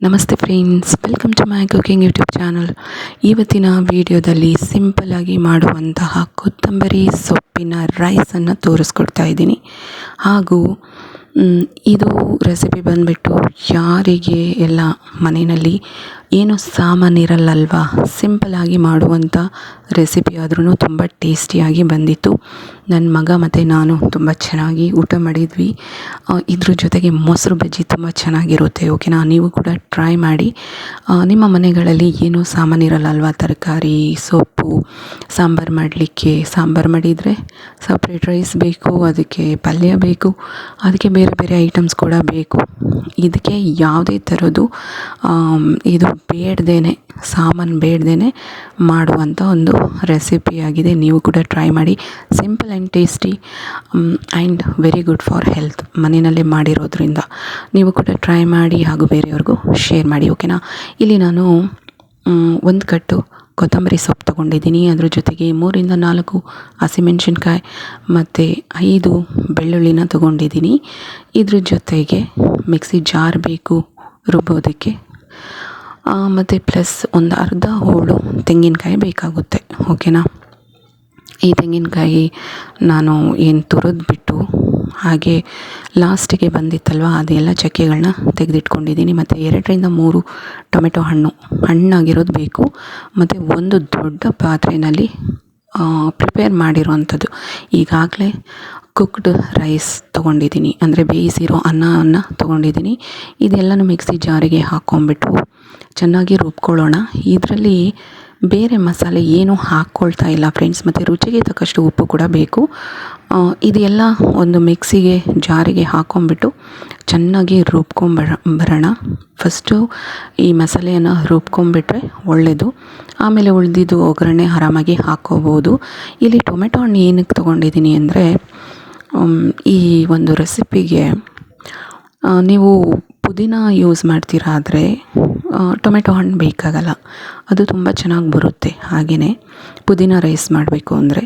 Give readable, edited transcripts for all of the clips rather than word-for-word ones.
ನಮಸ್ತೆ friends, welcome to my cooking YouTube channel. ಇವತ್ತಿನ ವಿಡಿಯೋದಲ್ಲಿ ಸಿಂಪಲ್ಲಾಗಿ ಮಾಡುವಂತಹ ಕೊತ್ತಂಬರಿ ಸೊಪ್ಪಿನ ರೈಸನ್ನು ತೋರಿಸ್ಕೊಡ್ತಾ ಇದ್ದೀನಿ. ಹಾಗೂ ಇದು ರೆಸಿಪಿ ಬಂದುಬಿಟ್ಟು ಯಾರಿಗೆ ಎಲ್ಲ ಮನೆಯಲ್ಲಿ ಏನು ಸಾಮಾನಿರಲ್ಲಲ್ವಾ, ಸಿಂಪಲ್ಲಾಗಿ ಮಾಡುವಂಥ ರೆಸಿಪಿ ಆದ್ರೂ ತುಂಬ ಟೇಸ್ಟಿಯಾಗಿ ಬಂದಿತ್ತು. ನನ್ನ ಮಗ ಮತ್ತು ನಾನು ತುಂಬ ಚೆನ್ನಾಗಿ ಊಟ ಮಾಡಿದ್ವಿ. ಇದ್ರ ಜೊತೆಗೆ ಮೊಸರು ಬಜ್ಜಿ ತುಂಬ ಚೆನ್ನಾಗಿರುತ್ತೆ. ಓಕೆನಾ, ನೀವು ಕೂಡ ಟ್ರೈ ಮಾಡಿ. ನಿಮ್ಮ ಮನೆಗಳಲ್ಲಿ ಏನೂ ಸಾಮಾನಿರಲ್ಲಲ್ವಾ, ತರಕಾರಿ, ಸೊಪ್ಪು, ಸಾಂಬಾರು ಮಾಡಲಿಕ್ಕೆ. ಸಾಂಬಾರು ಮಾಡಿದರೆ ಸಪ್ರೇಟ್ ರೈಸ್ ಬೇಕು, ಅದಕ್ಕೆ ಪಲ್ಯ ಬೇಕು, ಅದಕ್ಕೆ ಬೇರೆ ಬೇರೆ ಐಟಮ್ಸ್ ಕೂಡ ಬೇಕು. ಇದಕ್ಕೆ ಯಾವುದೇ ಥರದ್ದು ಇದು ಬೇಡ್ದೇ, ಸಾಮಾನು ಬೇಡ್ದೇ ಮಾಡುವಂಥ ಒಂದು ರೆಸಿಪಿಯಾಗಿದೆ. ನೀವು ಕೂಡ ಟ್ರೈ ಮಾಡಿ. Simple and tasty and very good for health. ಮನೆಯಲ್ಲೇ ಮಾಡಿರೋದ್ರಿಂದ ನೀವು ಕೂಡ ಟ್ರೈ ಮಾಡಿ ಹಾಗೂ ಬೇರೆಯವ್ರಿಗೂ ಶೇರ್ ಮಾಡಿ. ಓಕೆನಾ, ಇಲ್ಲಿ ನಾನು ಒಂದು ಕಟ್ಟು ಕೊತ್ತಂಬರಿ ಸೊಪ್ಪು ತೊಗೊಂಡಿದ್ದೀನಿ. ಅದ್ರ ಜೊತೆಗೆ 3-4 ಹಸಿಮೆಣ್ಸಿನ್ಕಾಯಿ ಮತ್ತು 5 ಬೆಳ್ಳುಳ್ಳಿನ ತೊಗೊಂಡಿದ್ದೀನಿ. ಇದ್ರ ಜೊತೆಗೆ ಮಿಕ್ಸಿ ಜಾರ್ ಬೇಕು ರುಬ್ಬೋದಕ್ಕೆ, ಮತ್ತು ಪ್ಲಸ್ ಒಂದು ಅರ್ಧ ಹೋಳು ತೆಂಗಿನಕಾಯಿ ಬೇಕಾಗುತ್ತೆ. ಓಕೆನಾ, ಈ ತೆಂಗಿನಕಾಯಿ ನಾನು ಏನು ತುರಿದ್ಬಿಟ್ಟು ಹಾಗೆ ಲಾಸ್ಟಿಗೆ ಬಂದಿತ್ತಲ್ವ, ಅದೆಲ್ಲ ಚಕ್ಕೆಗಳನ್ನ ತೆಗೆದಿಟ್ಕೊಂಡಿದ್ದೀನಿ. ಮತ್ತು 2-3 ಟೊಮೆಟೊ ಹಣ್ಣಾಗಿರೋದು ಬೇಕು. ಮತ್ತು ಒಂದು ದೊಡ್ಡ ಪಾತ್ರೆಯಲ್ಲಿ ಪ್ರಿಪೇರ್ ಮಾಡಿರೋವಂಥದ್ದು, ಈಗಾಗಲೇ ಕುಕ್ಡ್ ರೈಸ್ ತೊಗೊಂಡಿದ್ದೀನಿ, ಅಂದರೆ ಬೇಯಿಸಿರೋ ಅನ್ನವನ್ನು ತೊಗೊಂಡಿದ್ದೀನಿ. ಇದೆಲ್ಲನೂ ಮಿಕ್ಸಿ ಜಾರಿಗೆ ಹಾಕ್ಕೊಂಬಿಟ್ಟು ಚೆನ್ನಾಗಿ ರುಬ್ಕೊಳ್ಳೋಣ. ಇದರಲ್ಲಿ ಬೇರೆ ಮಸಾಲೆ ಏನೂ ಹಾಕ್ಕೊಳ್ತಾ ಇಲ್ಲ ಫ್ರೆಂಡ್ಸ್. ಮತ್ತು ರುಚಿಗೆ ತಕ್ಕಷ್ಟು ಉಪ್ಪು ಕೂಡ ಬೇಕು. ಇದೆಲ್ಲ ಒಂದು ಮಿಕ್ಸಿಗೆ ಜಾರಿಗೆ ಹಾಕ್ಕೊಂಬಿಟ್ಟು ಚೆನ್ನಾಗಿ ಬರೋಣ. ಫಸ್ಟು ಈ ಮಸಾಲೆಯನ್ನು ರುಬ್ಕೊಂಬಿಟ್ರೆ ಒಳ್ಳೆಯದು. ಆಮೇಲೆ ಉಳಿದಿದ್ದು ಒಗ್ಗರಣೆ ಆರಾಮಾಗಿ ಹಾಕ್ಕೋಬೋದು. ಇಲ್ಲಿ ಟೊಮೆಟೊ ಹಣ್ಣು ಏನಕ್ಕೆ ತೊಗೊಂಡಿದ್ದೀನಿ ಅಂದರೆ, ಈ ಒಂದು ರೆಸಿಪಿಗೆ ನೀವು ಪುದೀನ ಯೂಸ್ ಮಾಡ್ತೀರಾ ಆದರೆ ಟೊಮೆಟೊ ಹಣ್ಣು ಬೇಕಾಗಲ್ಲ, ಅದು ತುಂಬ ಚೆನ್ನಾಗಿ ಬರುತ್ತೆ. ಹಾಗೆಯೇ ಪುದೀನ ರೈಸ್ ಮಾಡಬೇಕು ಅಂದರೆ.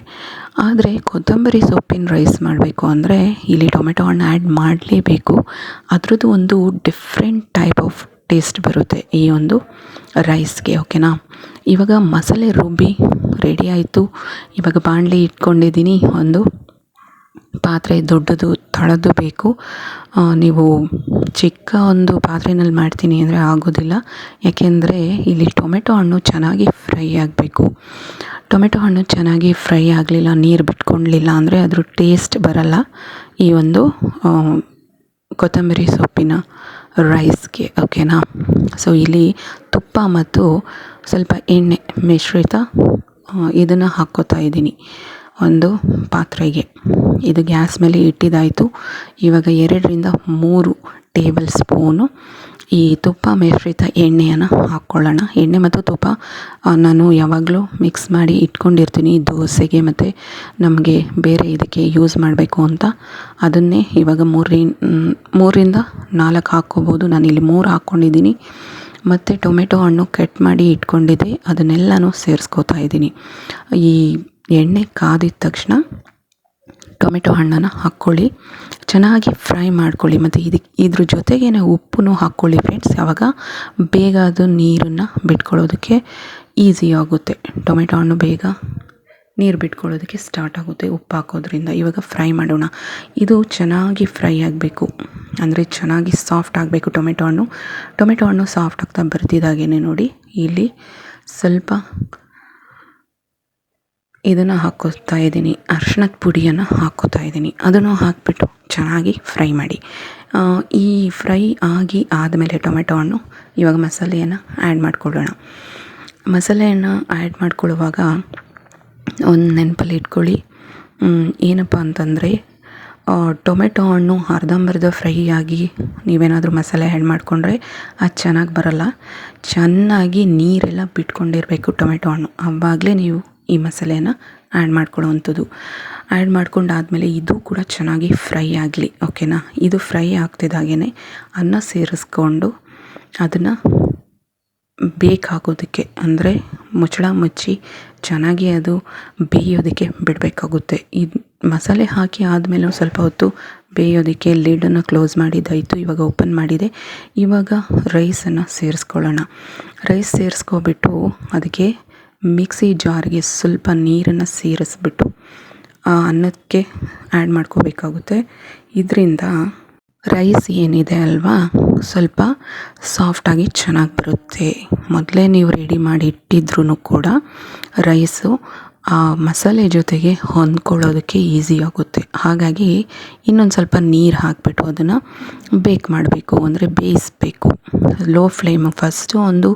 ಆದರೆ ಕೊತ್ತಂಬರಿ ಸೊಪ್ಪಿನ ರೈಸ್ ಮಾಡಬೇಕು ಅಂದರೆ ಇಲ್ಲಿ ಟೊಮೆಟೊ ಹಣ್ಣು ಆ್ಯಡ್ ಮಾಡಲೇಬೇಕು. ಅದರದ್ದು ಒಂದು ಡಿಫ್ರೆಂಟ್ ಟೈಪ್ ಆಫ್ ಟೇಸ್ಟ್ ಬರುತ್ತೆ ಈ ಒಂದು ರೈಸ್ಗೆ. ಓಕೆನಾ, ಇವಾಗ ಮಸಾಲೆ ರುಬ್ಬಿ ರೆಡಿ ಆಯಿತು. ಇವಾಗ ಬಾಣಲಿ ಇಟ್ಕೊಂಡಿದ್ದೀನಿ. ಒಂದು ಪಾತ್ರೆ ದೊಡ್ಡದು ತಳದ್ದು ಬೇಕು. ನೀವು ಚಿಕ್ಕ ಒಂದು ಪಾತ್ರೆಯಲ್ಲಿ ಮಾಡ್ತೀನಿ ಅಂದರೆ ಆಗೋದಿಲ್ಲ, ಯಾಕೆಂದರೆ ಇಲ್ಲಿ ಟೊಮೆಟೊ ಹಣ್ಣು ಚೆನ್ನಾಗಿ ಫ್ರೈ ಆಗಬೇಕು. ಟೊಮೆಟೊ ಹಣ್ಣು ಚೆನ್ನಾಗಿ ಫ್ರೈ ಆಗಲಿಲ್ಲ, ನೀರು ಬಿಟ್ಕೊಳ್ಳಲಿಲ್ಲ ಅಂದರೆ ಅದ್ರ ಟೇಸ್ಟ್ ಬರಲ್ಲ ಈ ಒಂದು ಕೊತ್ತಂಬರಿ ಸೊಪ್ಪಿನ ರೈಸ್ಗೆ. ಓಕೆನಾ, ಸೊ ಇಲ್ಲಿ ತುಪ್ಪ ಮತ್ತು ಸ್ವಲ್ಪ ಎಣ್ಣೆ ಮಿಶ್ರಿತ ಇದನ್ನು ಹಾಕ್ಕೋತಾ ಇದ್ದೀನಿ ಒಂದು ಪಾತ್ರೆಗೆ. ಇದು ಗ್ಯಾಸ್ ಮೇಲೆ ಇಟ್ಟಿದ್ದಾಯಿತು. ಇವಾಗ 2-3 ಟೇಬಲ್ ಸ್ಪೂನು ಈ ತುಪ್ಪ ಮಿಶ್ರಿತ ಎಣ್ಣೆಯನ್ನು ಹಾಕ್ಕೊಳ್ಳೋಣ. ಎಣ್ಣೆ ಮತ್ತು ತುಪ್ಪ ನಾನು ಯಾವಾಗಲೂ ಮಿಕ್ಸ್ ಮಾಡಿ ಇಟ್ಕೊಂಡಿರ್ತೀನಿ, ದೋಸೆಗೆ ಮತ್ತು ನಮಗೆ ಬೇರೆ ಇದಕ್ಕೆ ಯೂಸ್ ಮಾಡಬೇಕು ಅಂತ. ಅದನ್ನೇ ಇವಾಗ 3-4 ಹಾಕ್ಕೋಬೋದು. ನಾನಿಲ್ಲಿ 3 ಹಾಕ್ಕೊಂಡಿದ್ದೀನಿ. ಮತ್ತು ಟೊಮೆಟೊ ಹಣ್ಣು ಕಟ್ ಮಾಡಿ ಇಟ್ಕೊಂಡಿದ್ದೆ, ಅದನ್ನೆಲ್ಲನೂ ಸೇರಿಸ್ಕೋತಾ ಇದ್ದೀನಿ. ಈ ಎಣ್ಣೆ ಕಾದಿದ ತಕ್ಷಣ ಟೊಮೆಟೊ ಹಣ್ಣನ್ನು ಹಾಕ್ಕೊಳ್ಳಿ, ಚೆನ್ನಾಗಿ ಫ್ರೈ ಮಾಡ್ಕೊಳ್ಳಿ. ಮತ್ತು ಇದ್ರ ಜೊತೆಗೇ ಉಪ್ಪನ್ನು ಹಾಕ್ಕೊಳ್ಳಿ ಫ್ರೆಂಡ್ಸ್. ಆವಾಗ ಬೇಗ ಅದು ನೀರನ್ನು ಬಿಟ್ಕೊಳ್ಳೋದಕ್ಕೆ ಈಸಿ ಆಗುತ್ತೆ. ಟೊಮೆಟೊ ಹಣ್ಣು ಬೇಗ ನೀರು ಬಿಟ್ಕೊಳ್ಳೋದಕ್ಕೆ ಸ್ಟಾರ್ಟ್ ಆಗುತ್ತೆ ಉಪ್ಪು ಹಾಕೋದ್ರಿಂದ. ಇವಾಗ ಫ್ರೈ ಮಾಡೋಣ. ಇದು ಚೆನ್ನಾಗಿ ಫ್ರೈ ಆಗಬೇಕು, ಅಂದರೆ ಚೆನ್ನಾಗಿ ಸಾಫ್ಟ್ ಆಗಬೇಕು ಟೊಮೆಟೊ ಹಣ್ಣು ಸಾಫ್ಟ್ ಆಗ್ತಾ ಬರ್ತಿದ್ದಾಗೇ ನೋಡಿ ಇಲ್ಲಿ ಸ್ವಲ್ಪ ಇದನ್ನು ಹಾಕ್ಕೋತಾ ಇದ್ದೀನಿ, ಅರಿಶಿಣದ ಪುಡಿಯನ್ನು ಹಾಕ್ಕೋತಾ ಇದ್ದೀನಿ. ಅದನ್ನು ಹಾಕಿಬಿಟ್ಟು ಚೆನ್ನಾಗಿ ಫ್ರೈ ಮಾಡಿ. ಈ ಫ್ರೈ ಆದಮೇಲೆ ಟೊಮೆಟೊ ಹಣ್ಣು ಇವಾಗ ಮಸಾಲೆಯನ್ನು ಆ್ಯಡ್ ಮಾಡ್ಕೊಳ್ಳೋಣ. ಮಸಾಲೆಯನ್ನು ಆ್ಯಡ್ ಮಾಡ್ಕೊಳ್ಳುವಾಗ ಒಂದು ನೆನಪಲ್ಲಿ ಇಟ್ಕೊಳ್ಳಿ, ಏನಪ್ಪ ಅಂತಂದರೆ ಟೊಮೆಟೊ ಹಣ್ಣು ಅರ್ಧಂಬರ್ಧ ಫ್ರೈ ಆಗಿ ನೀವೇನಾದರೂ ಮಸಾಲೆ ಆ್ಯಡ್ ಮಾಡಿಕೊಂಡ್ರೆ ಅದು ಚೆನ್ನಾಗಿ ಬರಲ್ಲ. ಚೆನ್ನಾಗಿ ನೀರೆಲ್ಲ ಬಿಟ್ಕೊಂಡಿರಬೇಕು ಟೊಮೆಟೊ ಹಣ್ಣು, ಆವಾಗಲೇ ನೀವು ಈ ಮಸಾಲೆಯನ್ನು ಆ್ಯಡ್ ಮಾಡ್ಕೊಳ್ಳೋವಂಥದ್ದು. ಆ್ಯಡ್ ಮಾಡ್ಕೊಂಡಾದಮೇಲೆ ಇದು ಕೂಡ ಚೆನ್ನಾಗಿ ಫ್ರೈ ಆಗಲಿ. ಓಕೆನಾ, ಇದು ಫ್ರೈ ಆಗ್ತಿದ್ದಾಗೇ ಅನ್ನ ಸೇರಿಸ್ಕೊಂಡು ಅದನ್ನು ಬೇಕಾಗೋದಕ್ಕೆ, ಅಂದರೆ ಮುಚ್ಚಳ ಮುಚ್ಚಿ ಚೆನ್ನಾಗಿ ಅದು ಬೇಯೋದಕ್ಕೆ ಬಿಡಬೇಕಾಗುತ್ತೆ. ಇದು ಮಸಾಲೆ ಹಾಕಿ ಆದಮೇಲೆ ಸ್ವಲ್ಪ ಹೊತ್ತು ಬೇಯೋದಕ್ಕೆ ಲಿಡನ್ನು ಕ್ಲೋಸ್ ಮಾಡಿದ್ದಾಯಿತು. ಇವಾಗ ಓಪನ್ ಮಾಡಿದೆ. ಇವಾಗ ರೈಸನ್ನು ಸೇರಿಸ್ಕೊಳ್ಳೋಣ. ರೈಸ್ ಸೇರಿಸ್ಕೊಬಿಟ್ಟು ಅದಕ್ಕೆ ಮಿಕ್ಸಿ ಜಾರ್ಗೆ ಸ್ವಲ್ಪ ನೀರನ್ನು ಸೇರಿಸ್ಬಿಟ್ಟು ಅನ್ನಕ್ಕೆ ಆ್ಯಡ್ ಮಾಡ್ಕೋಬೇಕಾಗುತ್ತೆ. ಇದರಿಂದ ರೈಸ್ ಏನಿದೆ ಅಲ್ವಾ ಸ್ವಲ್ಪ ಸಾಫ್ಟಾಗಿ ಚೆನ್ನಾಗಿ ಬರುತ್ತೆ. ಮೊದಲೇ ನೀವು ರೆಡಿ ಮಾಡಿ ಇಟ್ಟಿದ್ರೂ ಕೂಡ ರೈಸು ಆ ಮಸಾಲೆ ಜೊತೆಗೆ ಹೊಂದ್ಕೊಳ್ಳೋದಕ್ಕೆ ಈಸಿ ಆಗುತ್ತೆ. ಹಾಗಾಗಿ ಇನ್ನೊಂದು ಸ್ವಲ್ಪ ನೀರು ಹಾಕಿಬಿಟ್ಟು ಅದನ್ನು ಬೇಕ್ ಮಾಡಬೇಕು, ಅಂದರೆ ಬೇಯಿಸಬೇಕು. ಲೋ ಫ್ಲೇಮ್ ಫಸ್ಟು ಒಂದು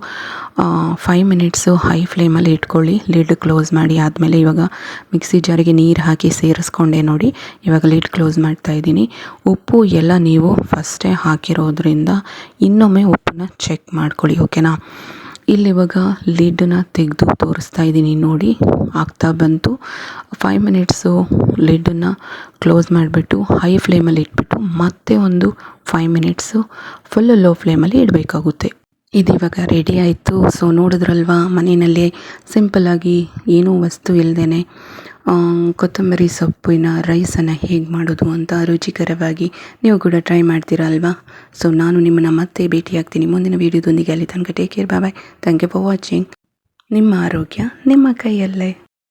5 ಮಿನಿಟ್ಸು ಹೈ ಫ್ಲೇಮಲ್ಲಿ ಇಟ್ಕೊಳ್ಳಿ. ಲಿಡ್ ಕ್ಲೋಸ್ ಮಾಡಿ ಆದಮೇಲೆ ಇವಾಗ ಮಿಕ್ಸಿ ಜಾರಿಗೆ ನೀರು ಹಾಕಿ ಸೇರಿಸ್ಕೊಂಡೆ ನೋಡಿ. ಇವಾಗ ಲಿಡ್ ಕ್ಲೋಸ್ ಮಾಡ್ತಾಯಿದ್ದೀನಿ. ಉಪ್ಪು ಎಲ್ಲ ನೀವು ಫಸ್ಟೇ ಹಾಕಿರೋದ್ರಿಂದ ಇನ್ನೊಮ್ಮೆ ಉಪ್ಪನ್ನ ಚೆಕ್ ಮಾಡ್ಕೊಳ್ಳಿ, ಓಕೆನಾ. ಇಲ್ಲಿವಾಗ ಲಿಡ್ಡನ್ನ ತೆಗೆದು ತೋರಿಸ್ತಾ ಇದ್ದೀನಿ ನೋಡಿ, ಆಗ್ತಾ ಬಂತು. 5 ಮಿನಿಟ್ಸು ಲಿಡ್ಡನ್ನು ಕ್ಲೋಸ್ ಮಾಡಿಬಿಟ್ಟು ಹೈ ಫ್ಲೇಮಲ್ಲಿ ಇಟ್ಬಿಟ್ಟು ಮತ್ತೆ ಒಂದು 5 ಮಿನಿಟ್ಸು ಫುಲ್ಲು ಲೋ ಫ್ಲೇಮಲ್ಲಿ ಇಡಬೇಕಾಗುತ್ತೆ. ಇದಿವಾಗ ರೆಡಿ ಆಯಿತು. ಸೊ ನೋಡಿದ್ರಲ್ವಾ, ಮನೆಯಲ್ಲೇ ಸಿಂಪಲ್ಲಾಗಿ ಏನೂ ವಸ್ತು ಇಲ್ಲದೇ ಕೊತ್ತಂಬರಿ ಸೊಪ್ಪಿನ ರೈಸನ್ನು ಹೇಗೆ ಮಾಡೋದು ಅಂತ ರುಚಿಕರವಾಗಿ ನೀವು ಕೂಡ ಟ್ರೈ ಮಾಡ್ತೀರಾ ಅಲ್ವಾ. ಸೊ ನಾನು ನಿಮ್ಮನ್ನು ಮತ್ತೆ ಭೇಟಿಯಾಗ್ತೀನಿ ಮುಂದಿನ ವೀಡಿಯೋದೊಂದಿಗೆ. ಅಲ್ಲಿ ತನಕ take care, bye. Thank you for watching. ನಿಮ್ಮ ಆರೋಗ್ಯ ನಿಮ್ಮ ಕೈಯಲ್ಲೇ.